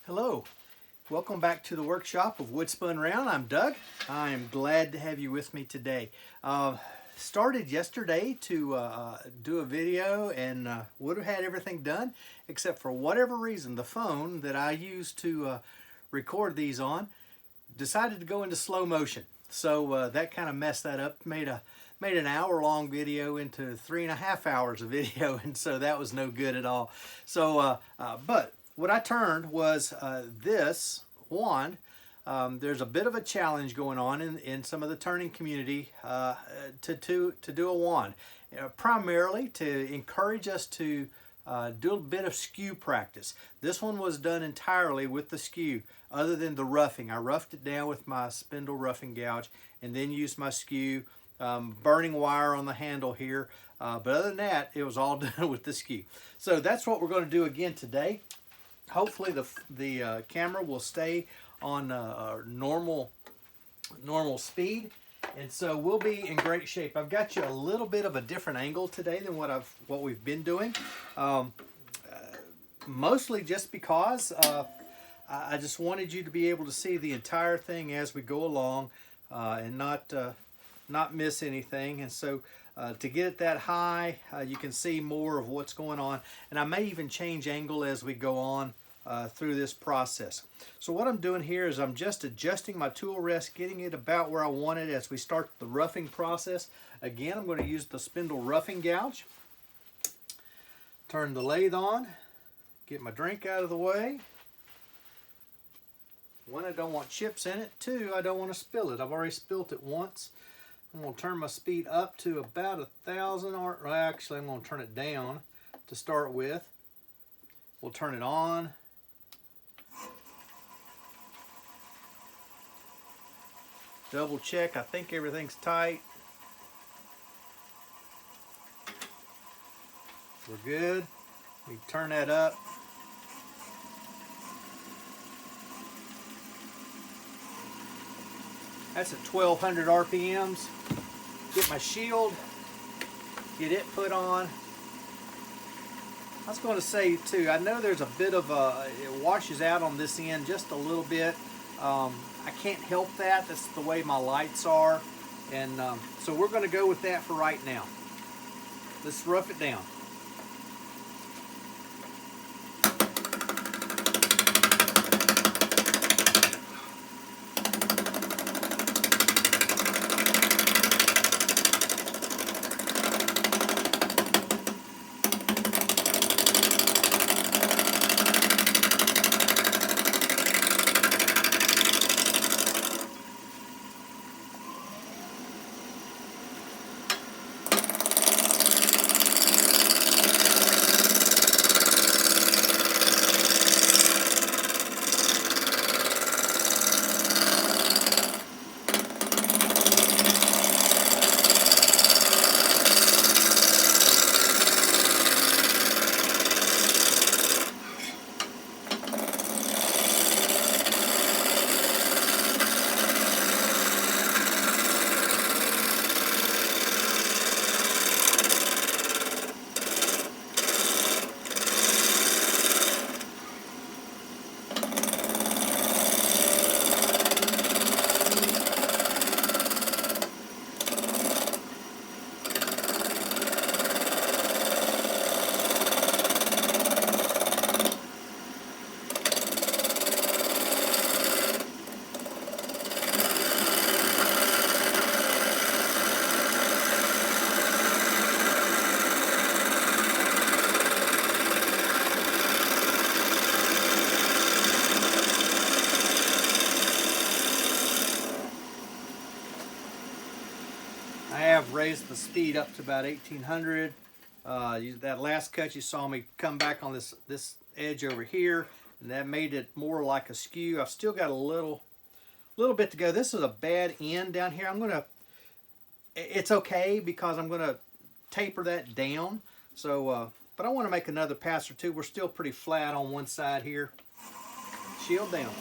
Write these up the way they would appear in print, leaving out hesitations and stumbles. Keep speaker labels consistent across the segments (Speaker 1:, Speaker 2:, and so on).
Speaker 1: Hello, welcome back to the workshop of Wood Spun Round. I'm Doug. I am glad to have you with me today. Started yesterday to do a video and would have had everything done, except for whatever reason the phone that I use to record these on decided to go into slow motion. So that kind of messed that up, made an hour-long video into 3.5 hours of video, and so that was no good at all. So, but what I turned was this wand. There's a bit of a challenge going on in some of the turning community to do a wand, primarily to encourage us to do a bit of skew practice. This one was done entirely with the skew, other than the roughing. I roughed it down with my spindle roughing gouge and then used my skew, burning wire on the handle here. But other than that, it was all done with the skew. So that's what we're going to do again today. Hopefully the camera will stay on normal speed, and so we'll be in great shape. I've got you a little bit of a different angle today than what we've been doing, mostly just because I just wanted you to be able to see the entire thing as we go along and not miss anything. And so to get it that high, you can see more of what's going on, and I may even change angle as we go on through this process. So what I'm doing here is I'm just adjusting my tool rest, getting it about where I want it as we start the roughing process. Again, I'm going to use the spindle roughing gouge. Turn the lathe on, get my drink out of the way. One, I don't want chips in it. Two, I don't want to spill it. I've already spilt it once. I'm going to turn my speed up to about 1,000, or actually I'm going to turn it down to start with. We'll turn it on. Double check, I think everything's tight. We're good. We turn that up. That's at 1,200 RPMs. Get my shield, get it put on. I was going to say too, I know there's a bit of it washes out on this end just a little bit. I can't help that. That's the way my lights are. And so we're going to go with that for right now. Let's rough it down. Raised the speed up to about 1,800. That last cut you saw me come back on this edge over here, and that made it more like a skew. I've still got a little bit to go. This is a bad end down here. It's okay because I'm gonna taper that down. So, but I want to make another pass or two. We're still pretty flat on one side here. Shield down.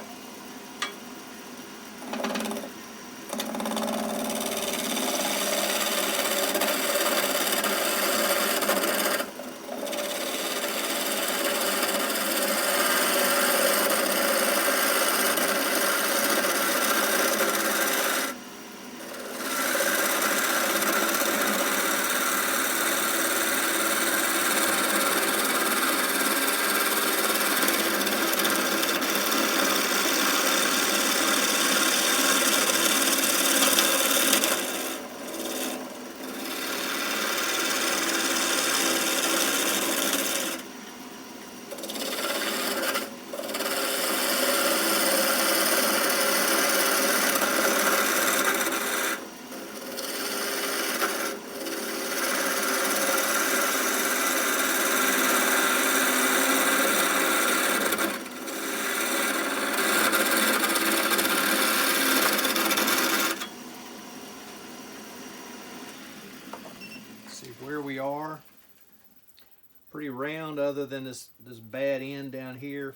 Speaker 1: other than this bad end down here.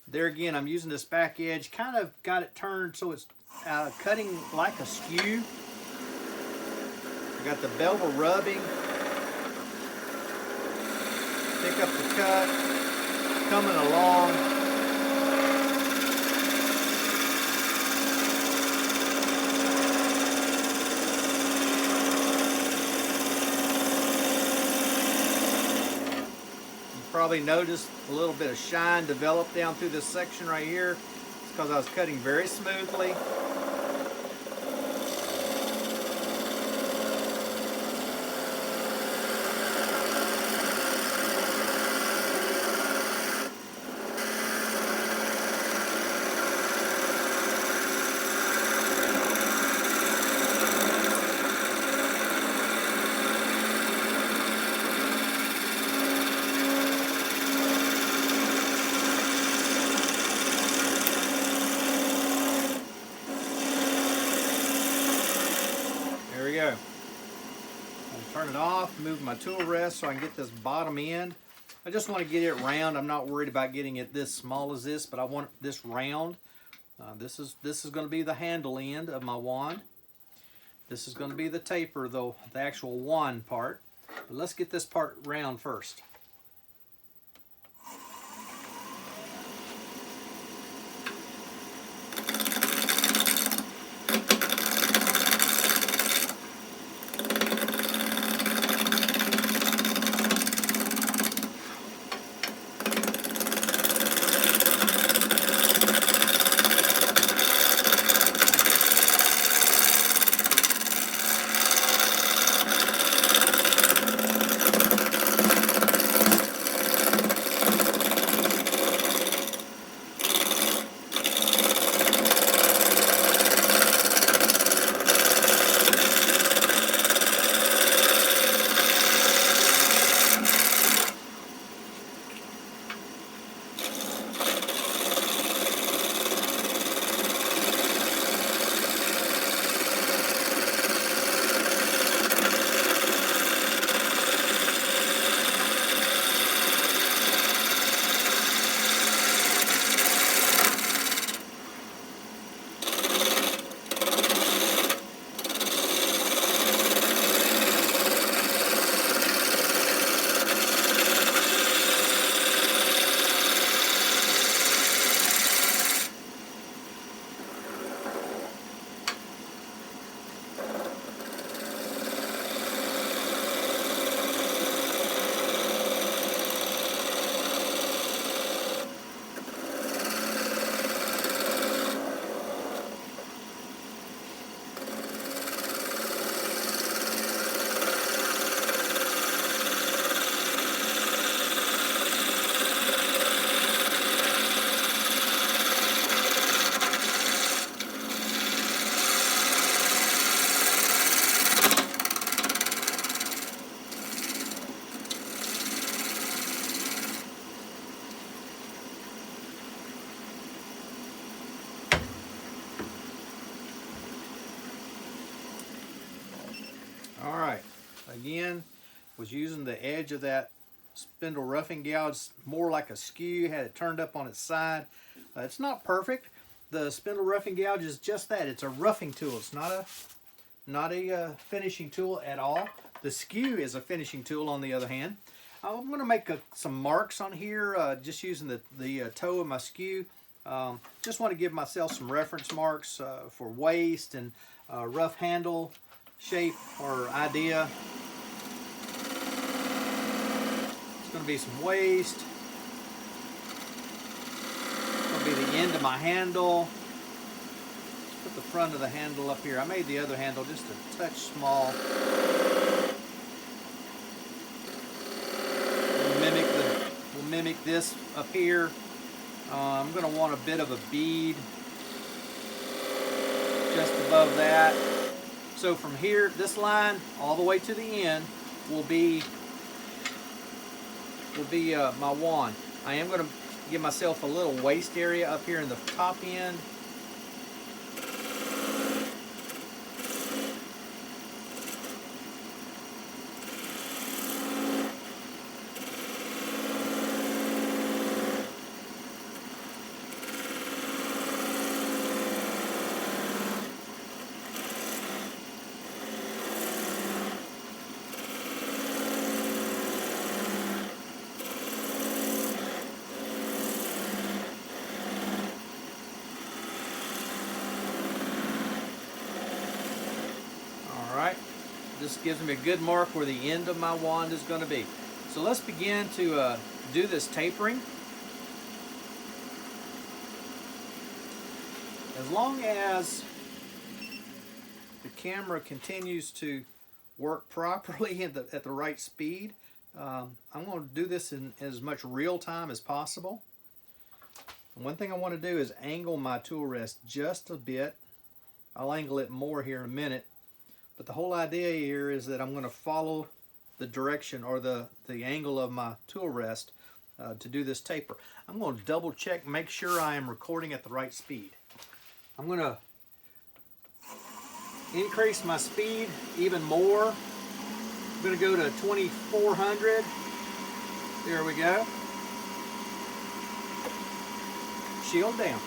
Speaker 1: There again, I'm using this back edge, kind of got it turned so it's cutting like a skew. I got the bevel rubbing. Pick up the cut, coming along. You probably noticed a little bit of shine develop down through this section right here. It's because I was cutting very smoothly. There we go. I'll turn it off, move my tool rest so I can get this bottom end. I just want to get it round. I'm not worried about getting it this small as this, but I want this round. This is going to be the handle end of my wand. This is going to be the taper, though, the actual wand part. But let's get this part round first. All right, again, was using the edge of that spindle roughing gouge more like a skew, had it turned up on its side. It's not perfect. The spindle roughing gouge is just that. It's a roughing tool. It's not a finishing tool at all. The skew is a finishing tool on the other hand. I'm going to make some marks on here just using the toe of my skew. Just want to give myself some reference marks for waist and rough handle shape or idea. It's going to be some waist. It's going to be the end of my handle. Let's put the front of the handle up here. I made the other handle just a touch small. We'll mimic this up here. I'm going to want a bit of a bead just above that. So from here, this line all the way to the end will be my wand. I am going to give myself a little waist area up here in the top end. This gives me a good mark where the end of my wand is going to be. So let's begin to do this tapering. As long as the camera continues to work properly at the right speed, I'm going to do this in as much real time as possible. And one thing I want to do is angle my tool rest just a bit. I'll angle it more here in a minute, but the whole idea here is that I'm going to follow the direction or the angle of my tool rest to do this taper. I'm going to double check, make sure I am recording at the right speed. I'm going to increase my speed even more. I'm going to go to 2400. There we go. Shield down.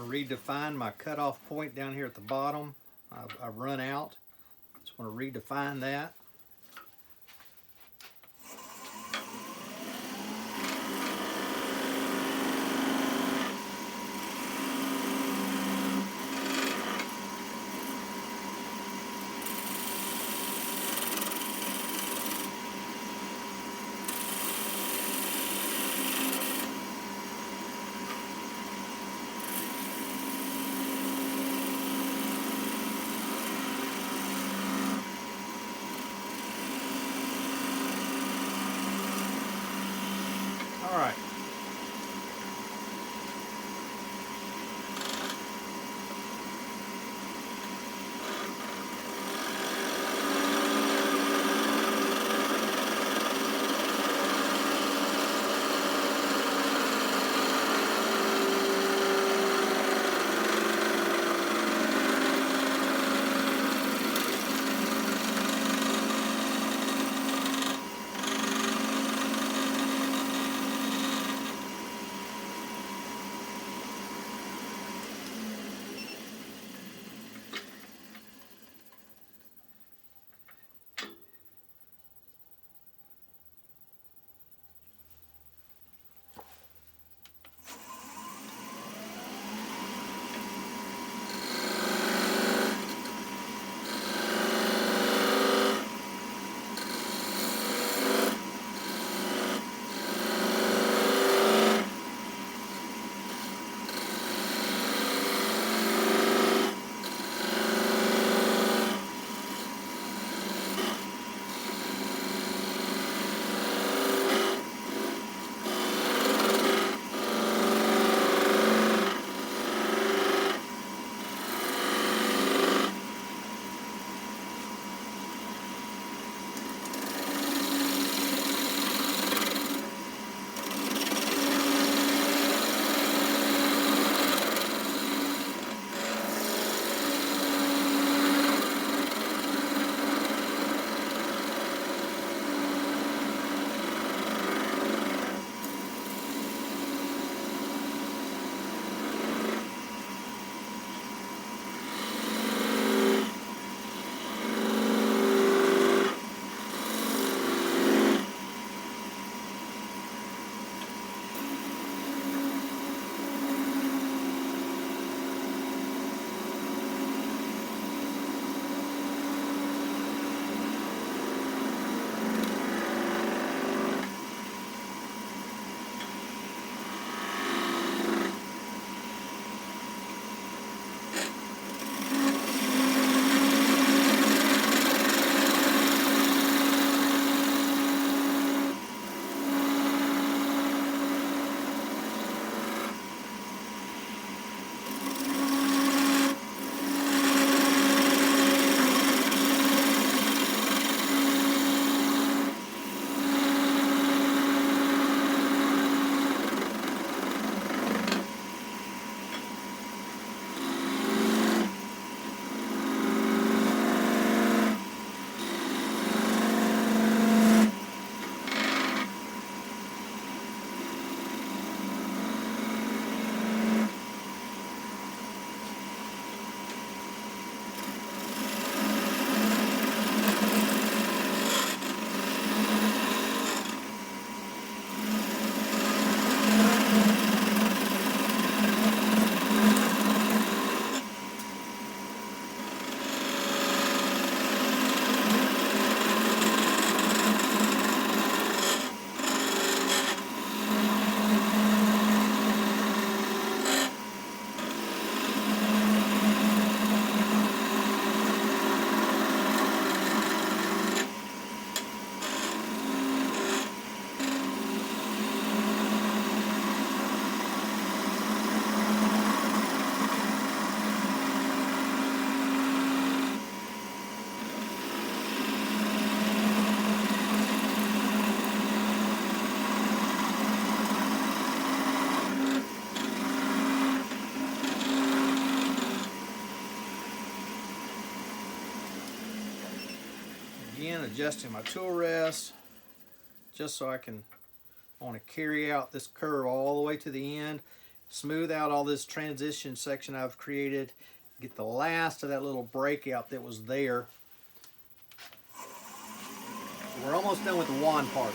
Speaker 1: Redefine my cutoff point down here at the bottom. I've run out. Just want to redefine that. All right. Again, adjusting my tool rest just so I want to carry out this curve all the way to the end, smooth out all this transition section I've created, get the last of that little breakout that was there. We're almost done with the wand part.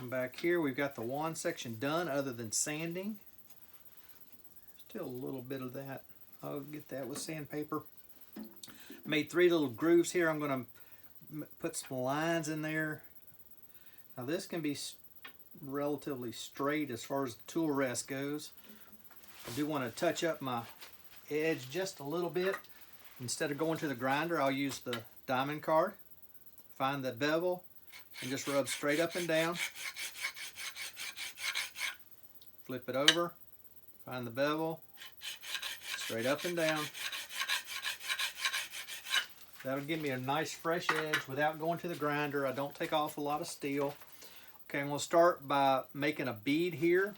Speaker 1: Back here we've got the wand section done other than sanding. Still a little bit of that. I'll get that with sandpaper. Made 3 little grooves here. I'm going to put some lines in there. Now this can be relatively straight as far as the tool rest goes. I do want to touch up my edge just a little bit. Instead of going to the grinder, I'll use the diamond card. Find the bevel and just rub straight up and down. Flip it over, find the bevel, straight up and down. That'll give me a nice fresh edge without going to the grinder. I don't take off a lot of steel. Okay, I'm going to start by making a bead here.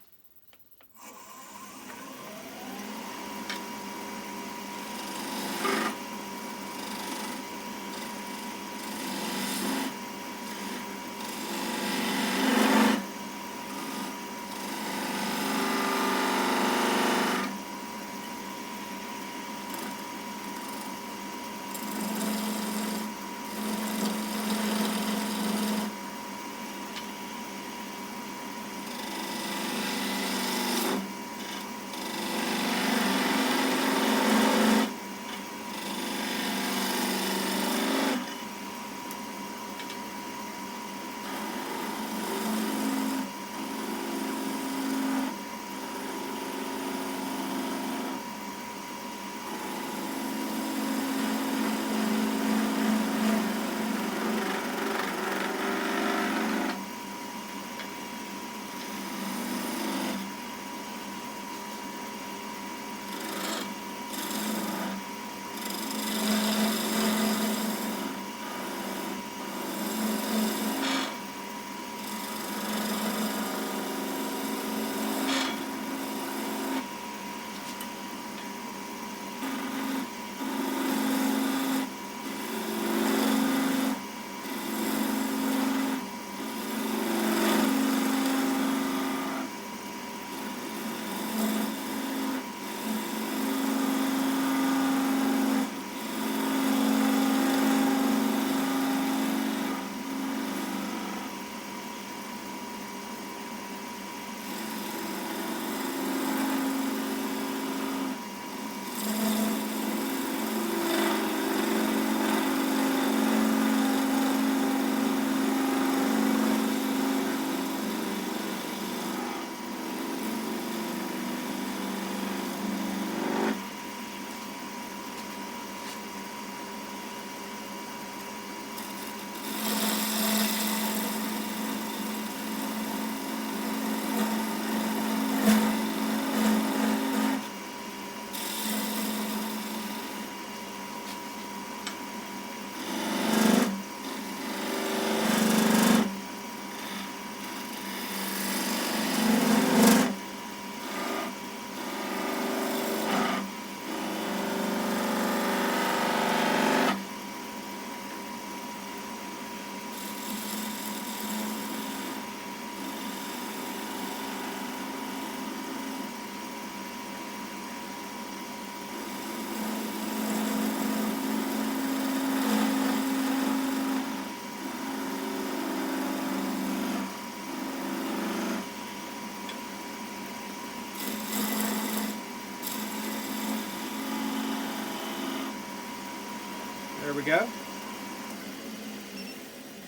Speaker 1: There we go.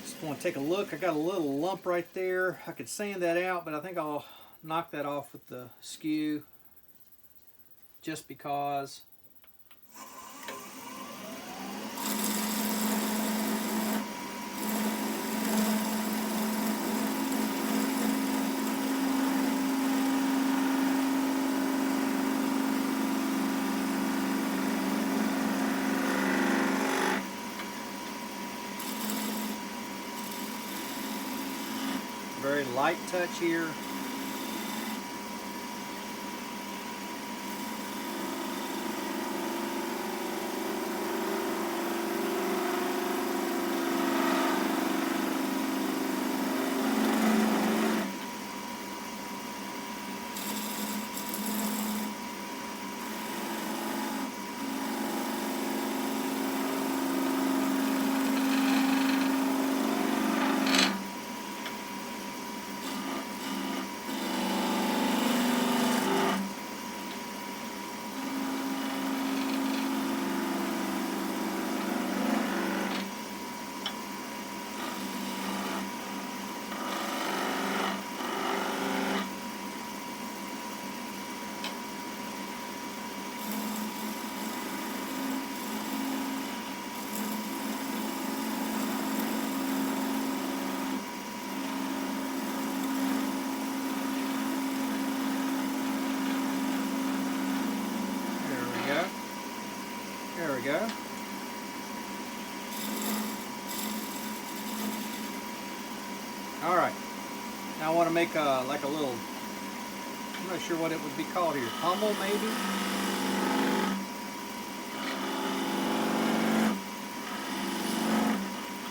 Speaker 1: Just want to take a look. I got a little lump right there. I could sand that out, but I think I'll knock that off with the Skew just because. Very light touch here. There we go. All right. Now I want to make like a little, I'm not sure what it would be called here. Pummel maybe?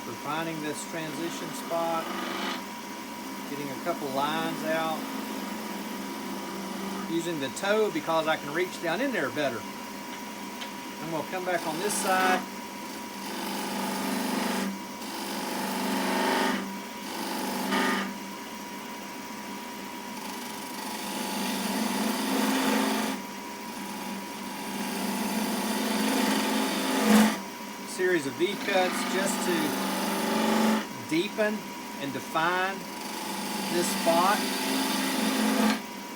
Speaker 1: Refining this transition spot. Getting a couple lines out. Using the toe because I can reach down in there better. I'm going to come back on this side. Series of V-cuts just to deepen and define this spot.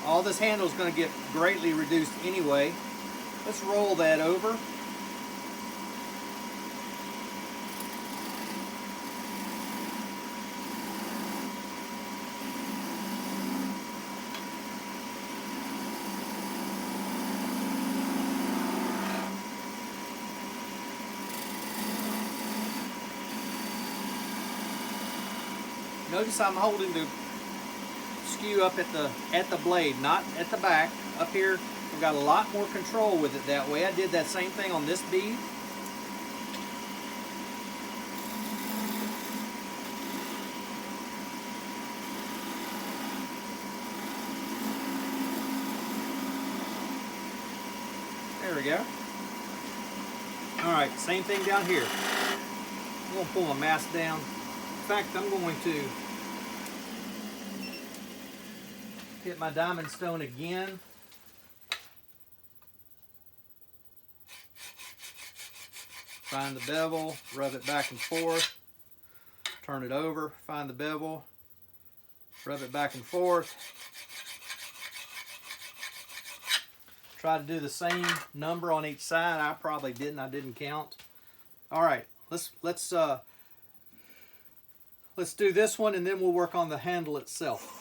Speaker 1: All this handle is going to get greatly reduced anyway. Let's roll that over. Notice I'm holding the Skew up at the blade, not at the back. Up here, I've got a lot more control with it that way. I did that same thing on this bead. There we go. All right, same thing down here. I'm going to pull my mask down. In fact, I'm going to hit my diamond stone again. Find the bevel, rub it back and forth, turn it over, find the bevel, rub it back and forth. Try to do the same number on each side. I probably didn't. I didn't count. All right, let's do this one, and then we'll work on the handle itself.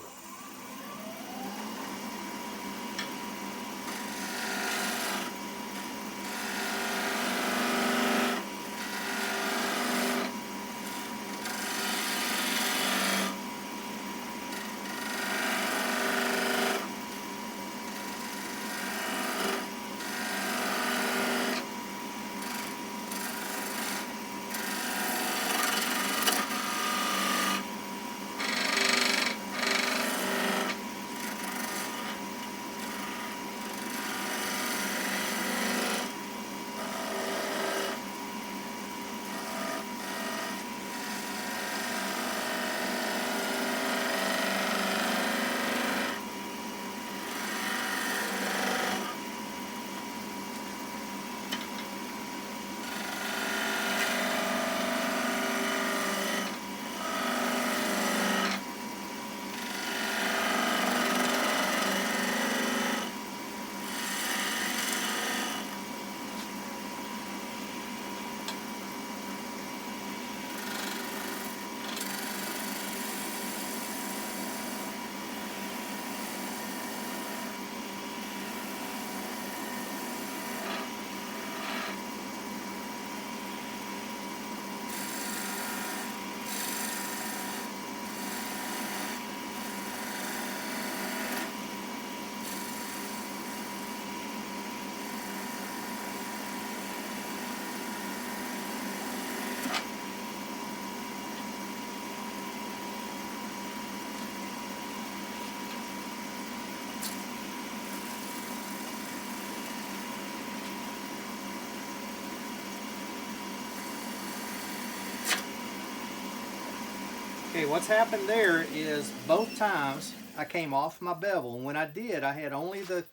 Speaker 1: Okay, what's happened there is both times I came off my bevel, and when I did, I had only the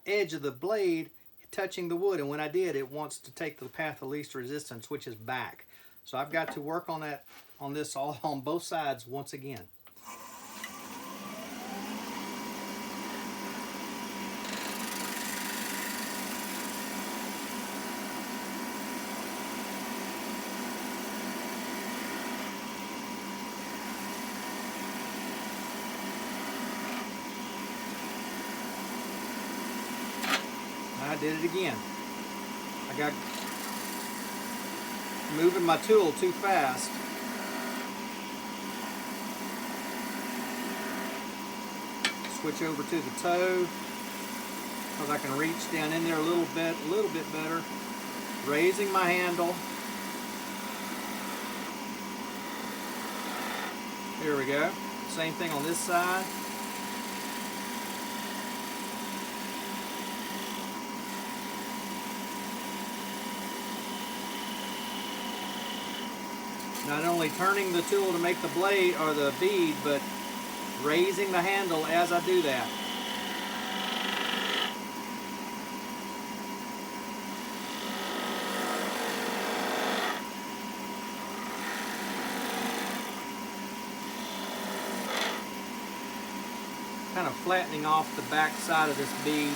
Speaker 1: edge of the blade touching the wood, and when I did, it wants to take the path of least resistance, which is back. So I've got to work on that, on this all on both sides once again. I did it again. I got moving my tool too fast. Switch over to the toe because I can reach down in there a little bit better. Raising my handle. There we go. Same thing on this side. Not only turning the tool to make the blade or the bead, but raising the handle as I do that. Kind of flattening off the back side of this bead.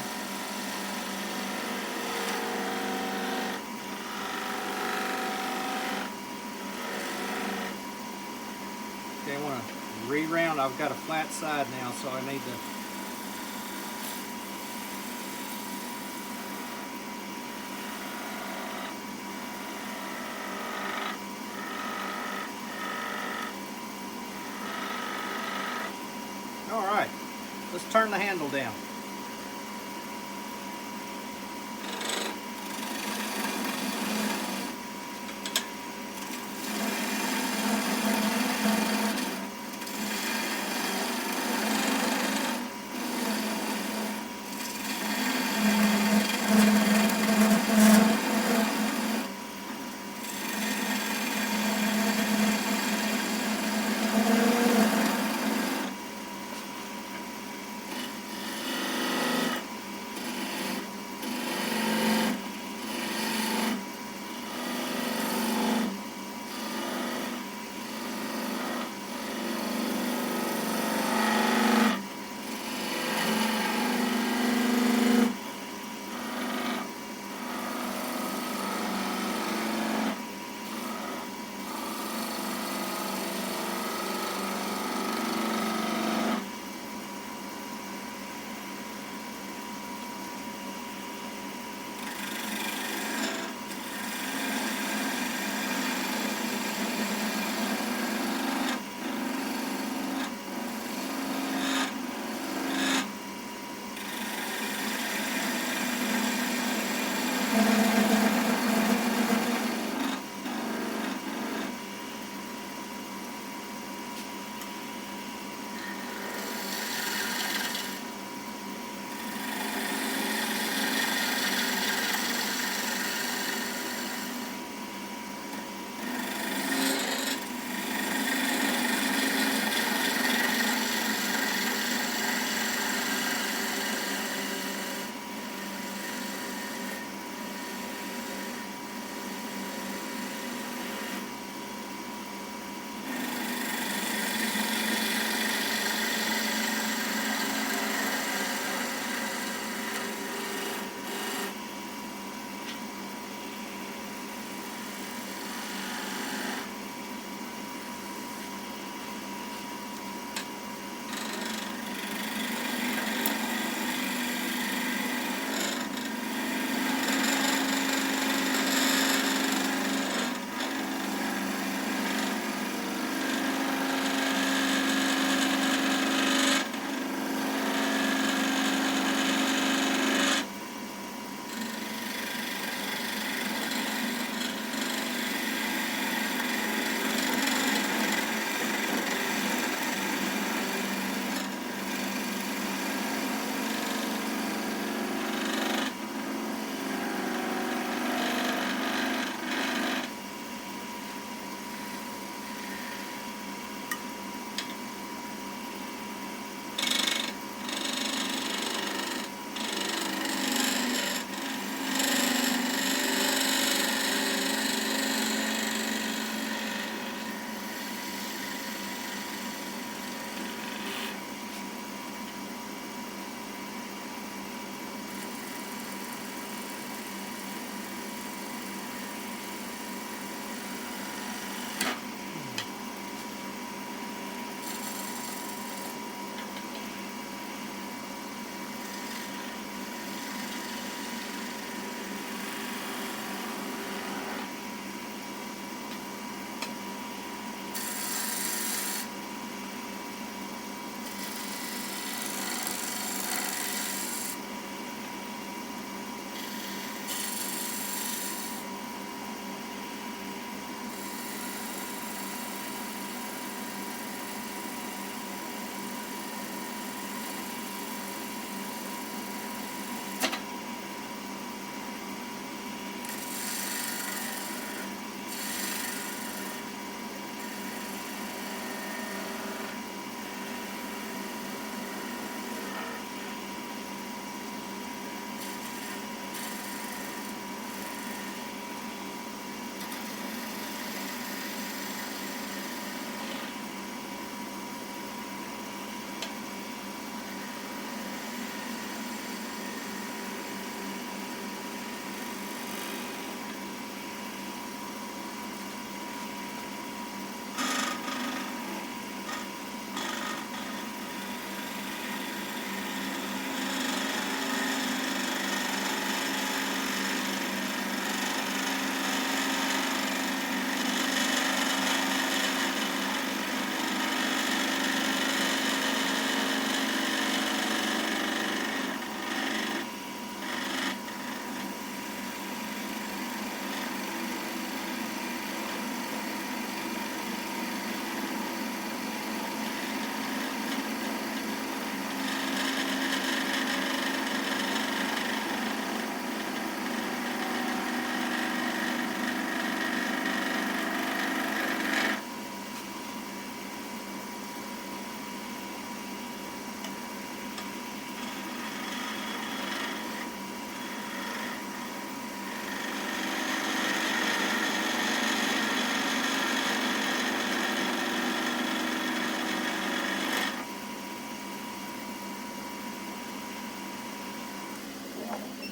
Speaker 1: Okay, I want to re-round. I've got a flat side now, so I need to. All right, let's turn the handle down.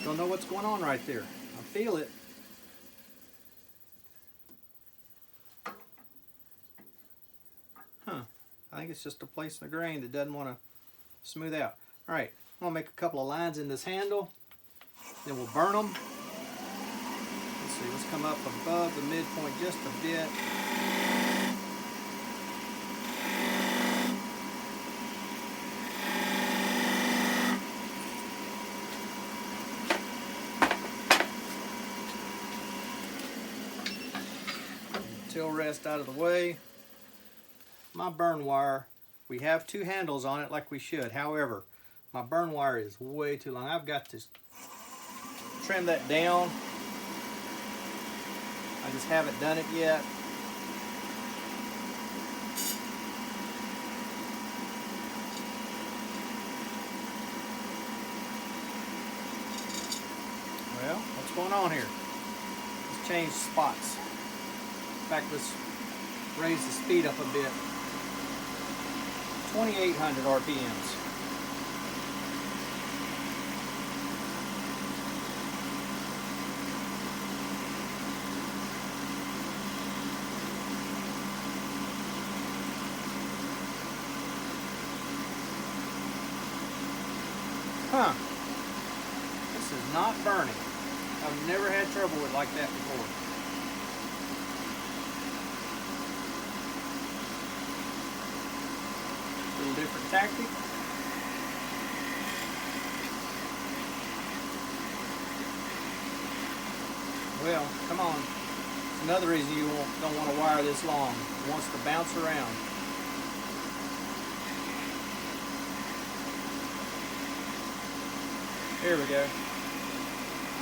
Speaker 1: Don't know what's going on right there. I feel it. Huh. I think it's just a place in the grain that doesn't want to smooth out. All right, I'm gonna make a couple of lines in this handle, then we'll burn them. Let's see, let's come up above the midpoint just a bit. Tail rest out of the way. My burn wire, we have two handles on it like we should. However, my burn wire is way too long. I've got to trim that down. I just haven't done it yet. Well, what's going on here? Let's change spots. In fact, let's raise the speed up a bit. 2,800 RPMs. Huh. This is not burning. I've never had trouble with it like that before. Little different tactic. Well, come on. It's another reason you don't want to wire this long. It wants to bounce around. Here we go.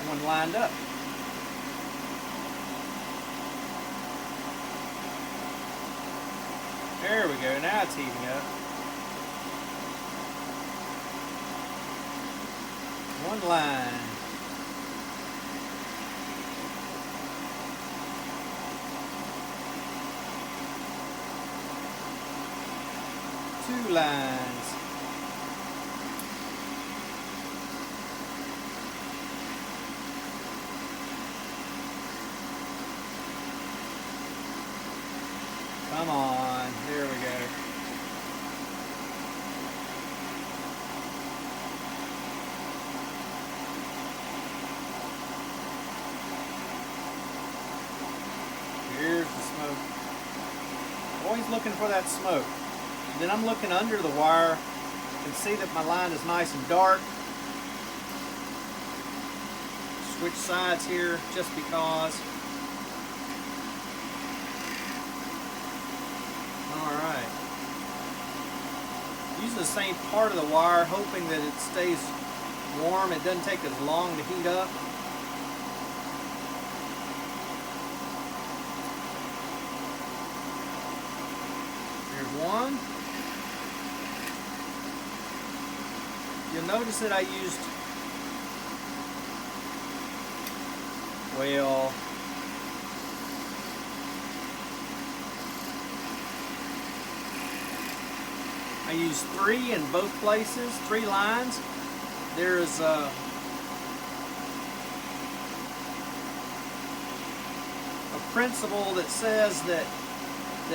Speaker 1: One lined up. There we go. Now it's heating up. One line. Two lines. Come on, there we go. Here's the smoke. Always looking for that smoke. And then I'm looking under the wire and see that my line is nice and dark. Switch sides here just because. Alright. Using the same part of the wire, hoping that it stays warm. It doesn't take as long to heat up. Here's one. You'll notice that I used, well, I used 3 in both places, 3 lines. There's a principle that says that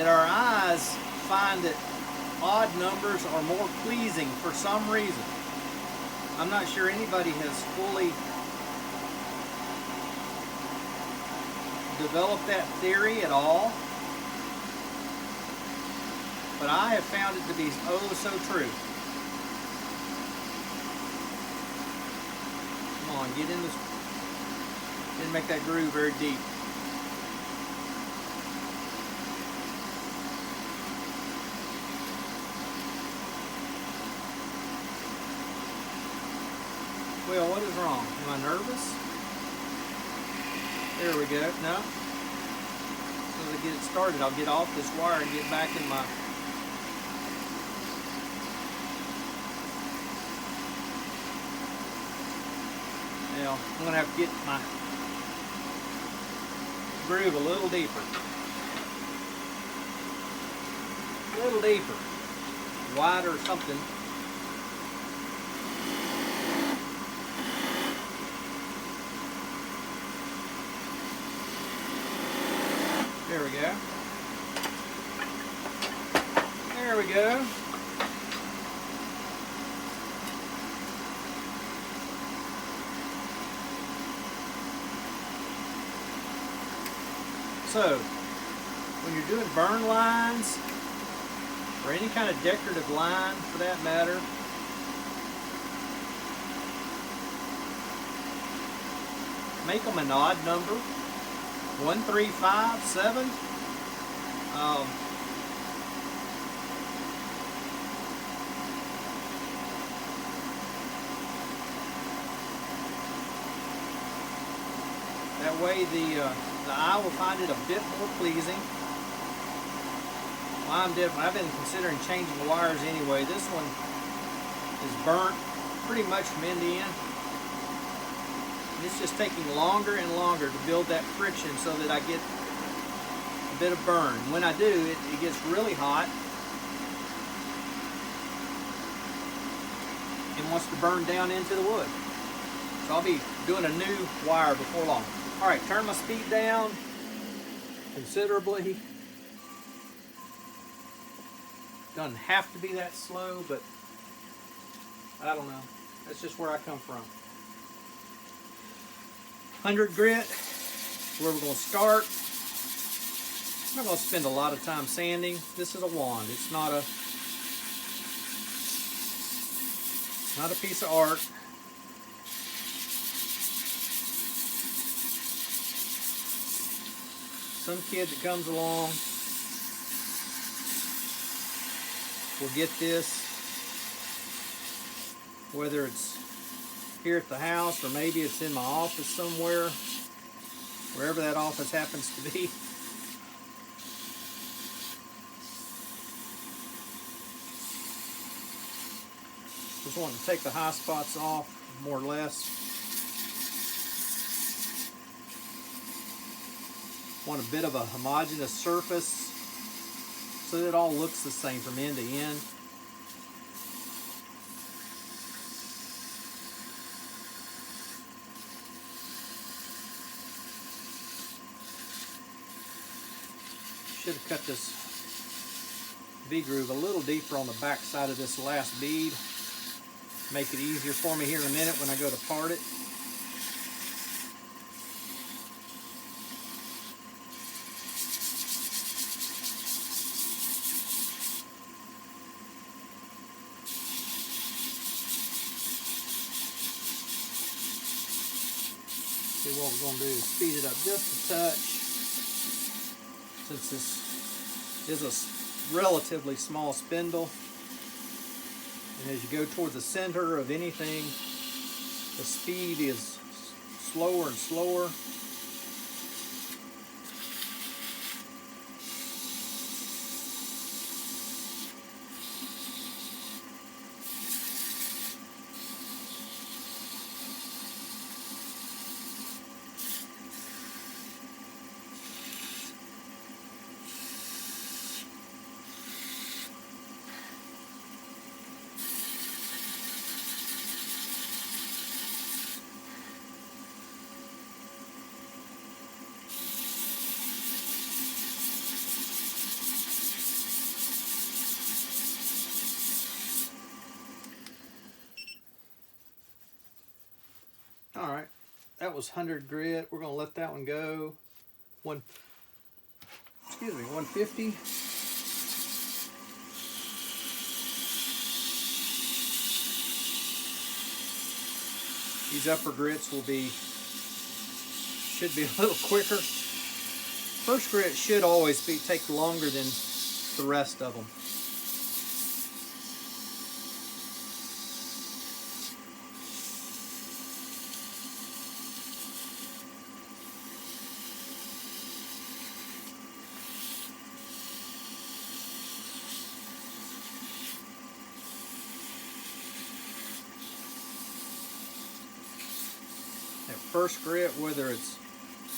Speaker 1: our eyes find that odd numbers are more pleasing for some reason. I'm not sure anybody has fully developed that theory at all. But I have found it to be oh so true. Come on, get in this. Didn't make that groove very deep. Well, what is wrong? Am I nervous? There we go. No. As soon as I get it started, I'll get off this wire and get back in my. Well, I'm going to have to get my groove a little deeper. A little deeper. Wider or something. There we go. There we go. So, when you're doing burn lines, or any kind of decorative line for that matter, make them an odd number, 1, 3, 5, 7. That way the eye will find it a bit more pleasing. Well, I've been considering changing the wires anyway. This one is burnt pretty much from end to end. And it's just taking longer and longer to build that friction so that I get a bit of burn. When I do, it gets really hot and wants to burn down into the wood. So I'll be doing a new wire before long. All right, turn my speed down considerably. Doesn't have to be that slow, but I don't know. That's just where I come from. 100 grit, where we're going to start. I'm not going to spend a lot of time sanding. This is a wand. It's not a piece of art. Some kid that comes along will get this, whether it's here at the house or maybe it's in my office somewhere, wherever that office happens to be. Just wanting to take the high spots off, more or less. Want a bit of a homogeneous surface so that it all looks the same from end to end. Should have cut this V-groove a little deeper on the back side of this last bead. Make it easier for me here in a minute when I go to part it. What we're going to do is speed it up just a touch, since this is a relatively small spindle, and as you go toward the center of anything, the speed is slower and slower. All right, that was 100 grit. We're going to let that one go. 150. These upper grits should be a little quicker. First grit should always take longer than the rest of them. First grit, whether it's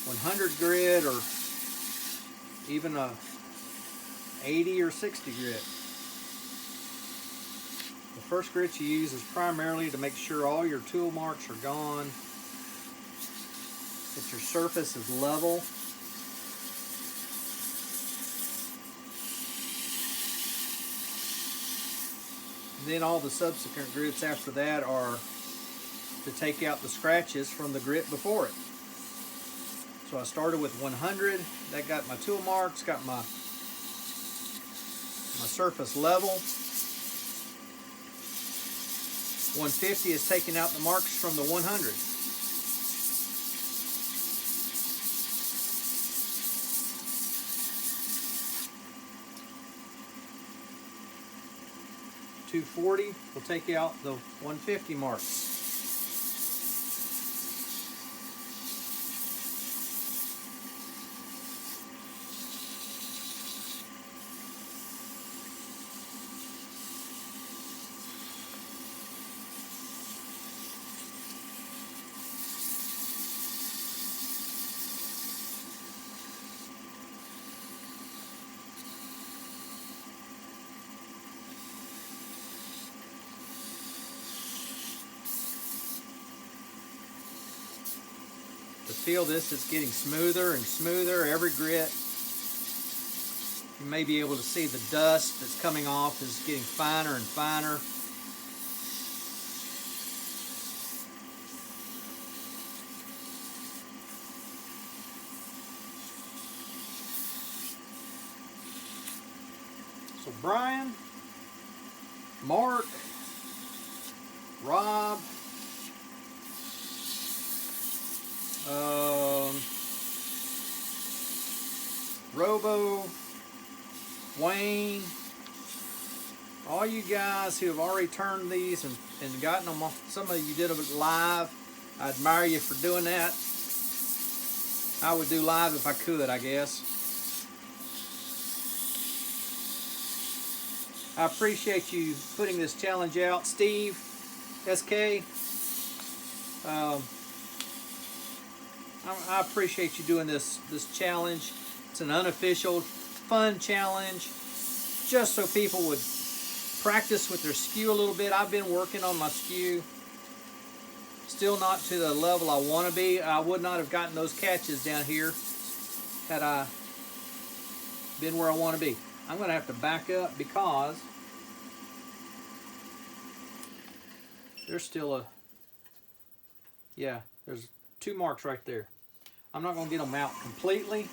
Speaker 1: 100 grit or even a 80 or 60 grit. The first grit you use is primarily to make sure all your tool marks are gone, that your surface is level. then all the subsequent grits after that are to take out the scratches from the grit before it. So I started with 100. That got my tool marks, got my surface level. 150 is taking out the marks from the 100. .240 will take out the 150 marks. To feel this, it's getting smoother and smoother every grit. You may be able to see the dust that's coming off is getting finer and finer. So Brian, Mark, Rob, Robo, Wayne, all you guys who have already turned these and gotten them off, some of you did them live. I admire you for doing that. I would do live if I could, I guess. I appreciate you putting this challenge out. Steve, SK, I appreciate you doing this challenge. It's an unofficial, fun challenge, just so people would practice with their skew a little bit. I've been working on my skew, still not to the level I want to be. I would not have gotten those catches down here had I been where I want to be. I'm going to have to back up because there's still there's 2 marks right there. I'm not going to get them out completely.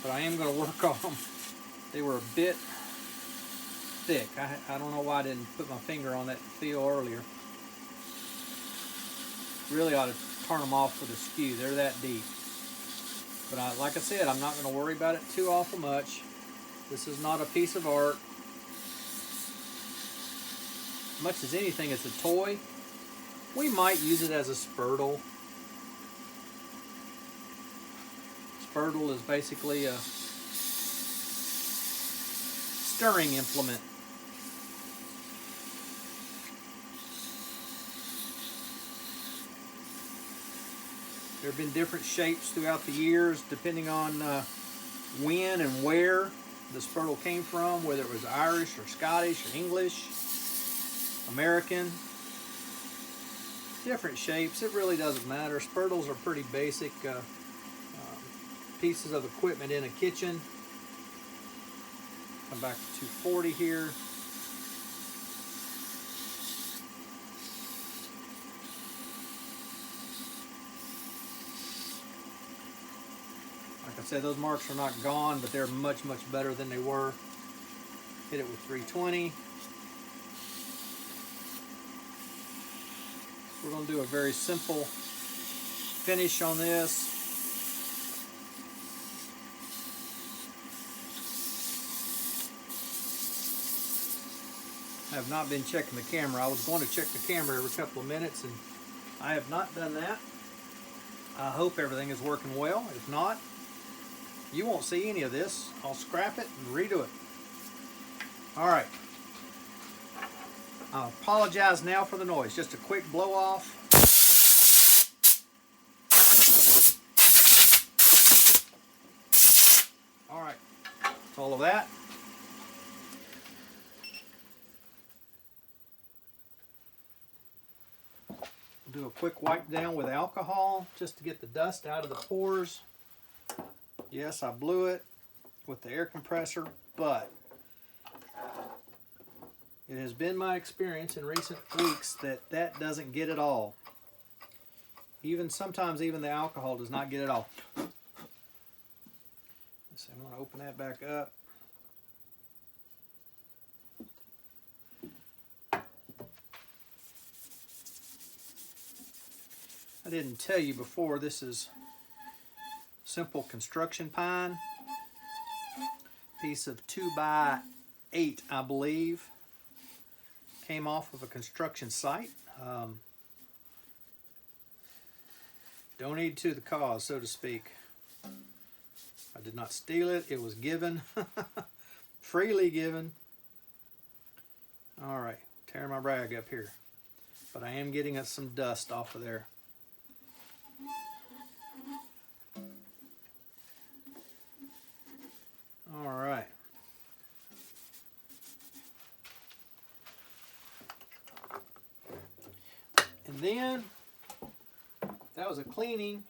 Speaker 1: But I am going to work on them. They were a bit thick. I don't know why I didn't put my finger on that feel earlier. Really ought to turn them off with a skew. They're that deep. But like I said, I'm not going to worry about it too awful much. This is not a piece of art. Much as anything, it's a toy. We might use it as a spurtle. Spurtle is basically a stirring implement. There have been different shapes throughout the years depending on when and where the spurtle came from, whether it was Irish or Scottish or English, American. Different shapes, it really doesn't matter. Spurtles are pretty basic pieces of equipment in a kitchen. Come back to 240 here. Like I said, those marks are not gone, but they're much, much better than they were. Hit it with 320. We're going to do a very simple finish on this. I have not been checking the camera. I was going to check the camera every couple of minutes, and I have not done that. I hope everything is working well. If not, you won't see any of this. I'll scrap it and redo it. All right. I apologize now for the noise. Just a quick blow off. All right. That's all of that. Do a quick wipe down with alcohol just to get the dust out of the pores. Yes, I blew it with the air compressor, but it has been my experience in recent weeks that that doesn't get it all. Sometimes even the alcohol does not get it all. Let's see, I'm going to open that back up. I didn't tell you before, this is simple construction pine. Piece of 2x8, I believe. Came off of a construction site. Donated to the cause, so to speak. I did not steal it. It was given. Freely given. Alright, tearing my rag up here. But I am getting us some dust off of there. Alright. And then, that was a cleaning.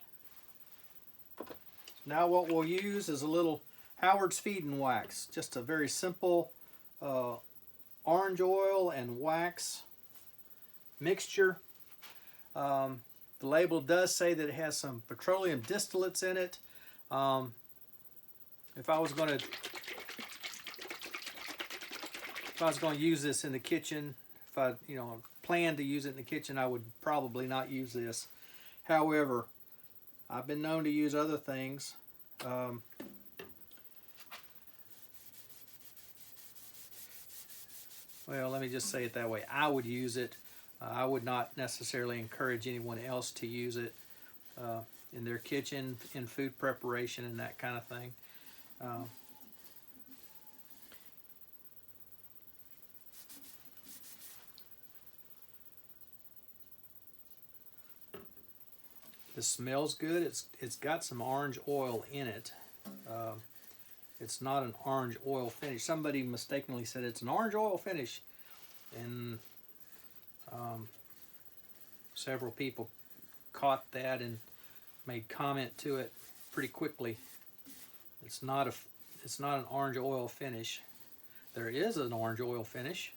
Speaker 1: Now what we'll use is a little Howard's Feeding Wax. Just a very simple orange oil and wax mixture. The label does say that it has some petroleum distillates in it. If I was going to use this in the kitchen, if I plan to use it in the kitchen, I would probably not use this. However, I've been known to use other things. Well, let me just say it that way. I would use it. I would not necessarily encourage anyone else to use it in their kitchen, in food preparation, and that kind of thing. This smells good. It's got some orange oil in it. It's not an orange oil finish. Somebody mistakenly said it's an orange oil finish, and several people caught that and made comment to it pretty quickly. It's not an orange oil finish. There is an orange oil finish.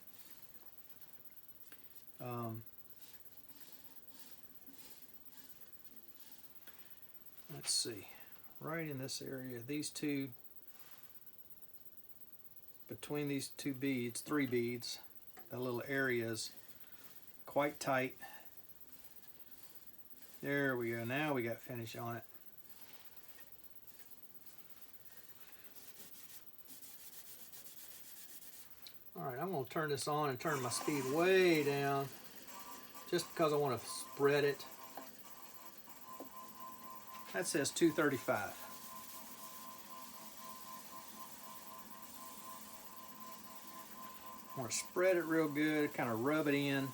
Speaker 1: Let's see, right in this area, these two, between these two beads, 3 beads, that little area is quite tight. There we go, now we got finish on it. Alright, I'm going to turn this on and turn my speed way down, just because I want to spread it. That says 235. I want to spread it real good, kind of rub it in.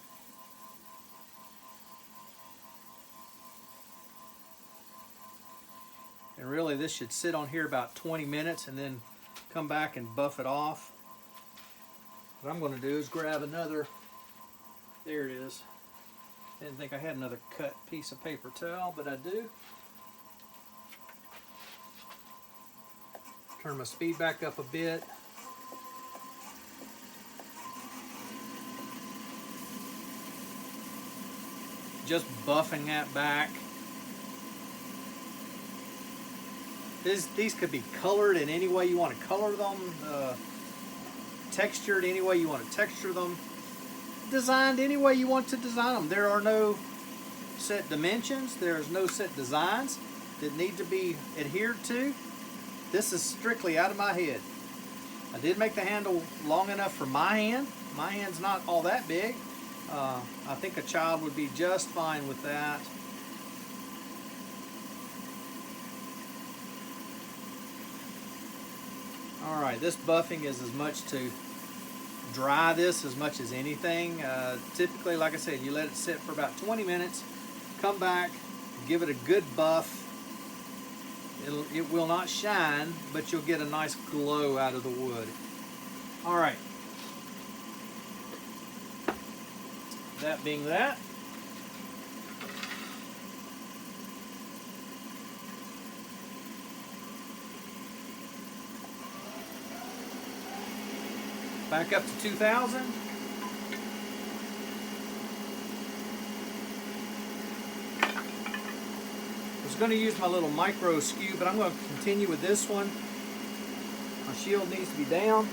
Speaker 1: And really this should sit on here about 20 minutes and then come back and buff it off. What I'm going to do is grab another, there it is. Didn't think I had another cut piece of paper towel, but I do. Turn my speed back up a bit. Just buffing that back. These could be colored in any way you want to color them, textured any way you want to texture them, designed any way you want to design them. There are no set dimensions, there's no set designs that need to be adhered to. This is strictly out of my head. I did make the handle long enough for my hand. My hand's not all that big. I think a child would be just fine with that. Alright, this buffing is as much to dry this as much as anything. Typically, like I said, you let it sit for about 20 minutes, come back, give it a good buff. It will not shine, but you'll get a nice glow out of the wood. Alright. That being that, Back up to 2000. I was going to use my little micro skew, but I'm going to continue with this one. My shield needs to be down.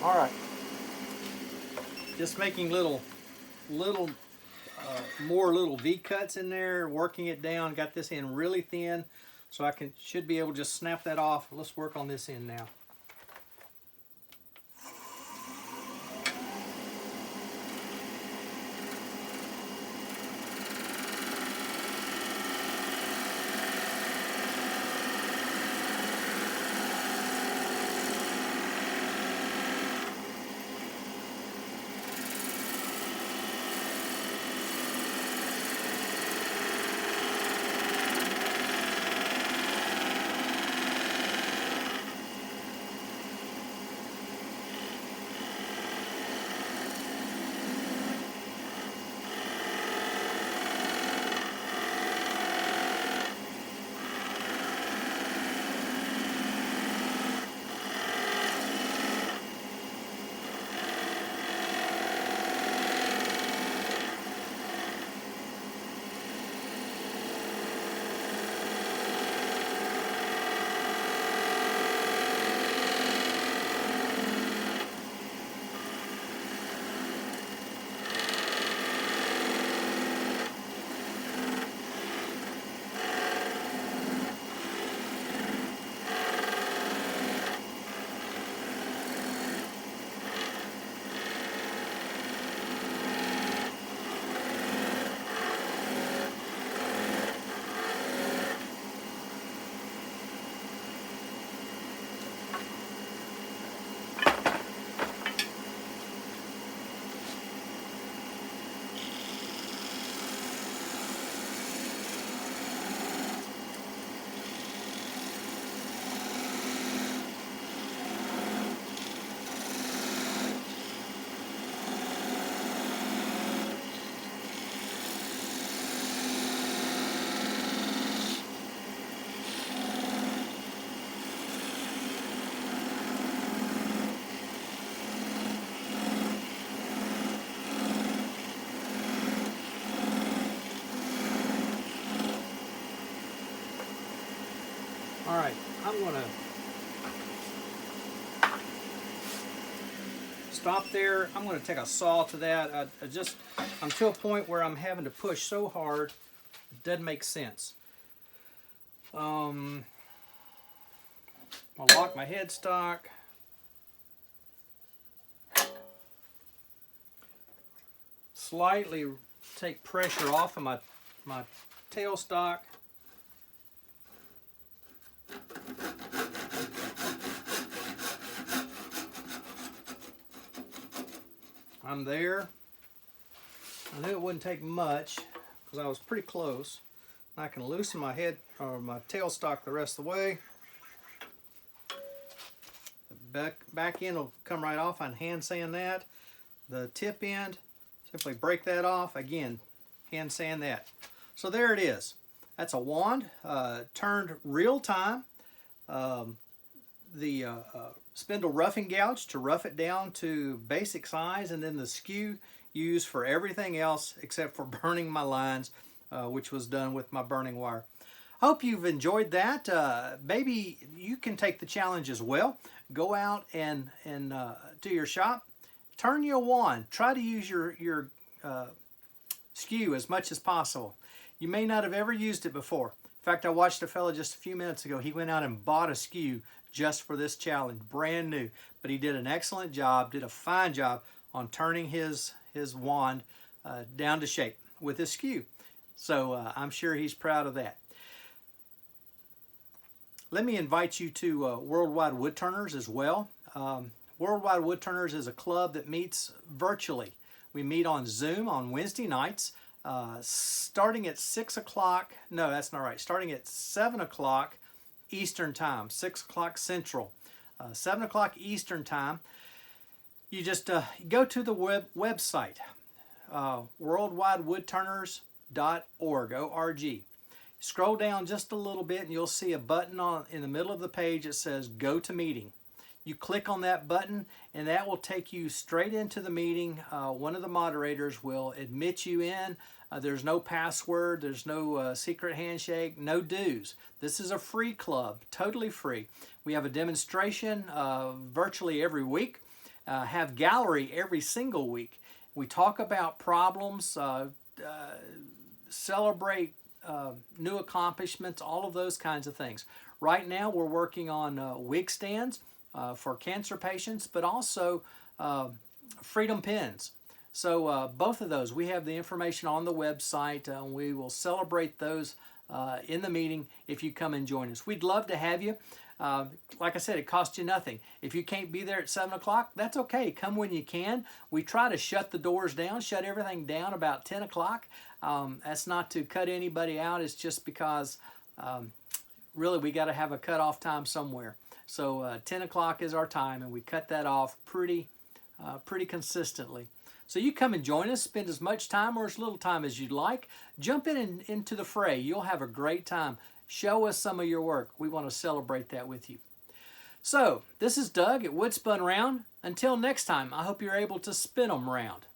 Speaker 1: All right, just making little more little V cuts in there, working it down. Got this end really thin, so I should be able to just snap that off. Let's work on this end now. All right, I'm going to stop there. I'm going to take a saw to that. I'm to a point where I'm having to push so hard, it doesn't make sense. I'll lock my headstock. Slightly take pressure off of my tailstock. I'm there. I knew it wouldn't take much because I was pretty close. I can loosen my head or my tailstock the rest of the way. The back end will come right off. I can hand sand that. The tip end, simply break that off. Again, hand sand that. So there it is. That's a wand turned real time. The spindle roughing gouge to rough it down to basic size, and then the skew used for everything else except for burning my lines, which was done with my burning wire. Hope you've enjoyed that. Maybe you can take the challenge as well. Go out and do your shop. Turn your wand. Try to use your Skew as much as possible. You may not have ever used it before. In fact, I watched a fellow just a few minutes ago. He went out and bought a Skew just for this challenge, brand new. But he did an excellent job, did a fine job on turning his wand down to shape with his Skew. So I'm sure he's proud of that. Let me invite you to Worldwide Woodturners as well. Worldwide Woodturners is a club that meets virtually. We meet on Zoom on Wednesday nights, starting at 6 o'clock. No, that's not right. Starting at 7 o'clock Eastern Time, 6 o'clock Central, 7 o'clock Eastern Time. You just go to the website, worldwidewoodturners.org, O-R-G. Scroll down just a little bit and you'll see a button in the middle of the page that says Go to Meeting. You click on that button and that will take you straight into the meeting. One of the moderators will admit you in. There's no password, there's no secret handshake, no dues. This is a free club, totally free. We have a demonstration virtually every week, have gallery every single week. We talk about problems, celebrate new accomplishments, all of those kinds of things. Right now we're working on wig stands for cancer patients, but also freedom pins. So both of those, we have the information on the website. We will celebrate those in the meeting if you come and join us. We'd love to have you. Like I said, it costs you nothing. If you can't be there at 7 o'clock, that's okay. Come when you can. We try to shut the doors down, shut everything down about 10 o'clock. That's not to cut anybody out. It's just because really we got to have a cutoff time somewhere. So 10 o'clock is our time, and we cut that off pretty consistently. So you come and join us, spend as much time or as little time as you'd like. Jump into the fray. You'll have a great time. Show us some of your work. We want to celebrate that with you. So this is Doug at Wood Spun Round. Until next time, I hope you're able to spin 'em round.